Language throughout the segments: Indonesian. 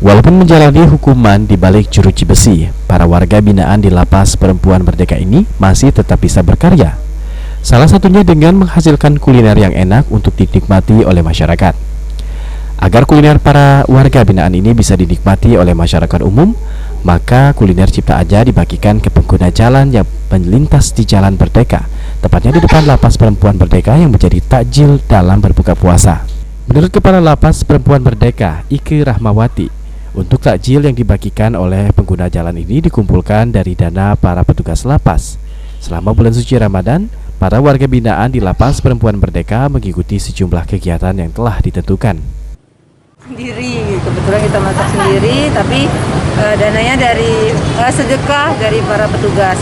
Walaupun menjalani hukuman di balik jeruji besi, para warga binaan di Lapas Perempuan Merdeka ini masih tetap bisa berkarya. Salah satunya dengan menghasilkan kuliner yang enak untuk dinikmati oleh masyarakat. Agar kuliner para warga binaan ini bisa dinikmati oleh masyarakat umum, maka kuliner Cipta Aja dibagikan ke pengguna jalan yang melintas di Jalan Merdeka, tepatnya di depan Lapas Perempuan Merdeka yang menjadi takjil dalam berbuka puasa. Menurut Kepala Lapas Perempuan Merdeka, Ike Rahmawati, untuk takjil yang dibagikan oleh pengguna jalan ini dikumpulkan dari dana para petugas lapas. Selama bulan suci Ramadan, para warga binaan di Lapas Perempuan Merdeka mengikuti sejumlah kegiatan yang telah ditentukan. Sendiri, kebetulan kita masak sendiri, tapi dananya dari sedekah dari para petugas.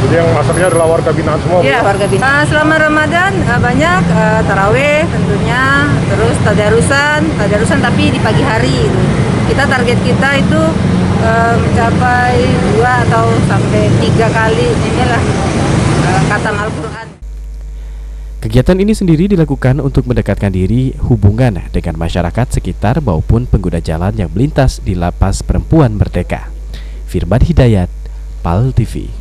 Jadi yang masaknya adalah warga binaan semua? Iya, warga binaan. Selama Ramadan banyak taraweh tentunya, terus tadarusan tapi di pagi hari. Kita target kita itu mencapai 2 atau sampai 3 kali inilah khatam Al-Quran. Kegiatan ini sendiri dilakukan untuk mendekatkan diri hubungan dengan masyarakat sekitar maupun pengguna jalan yang melintas di Lapas Perempuan Merdeka. Firman Hidayat, PAL TV.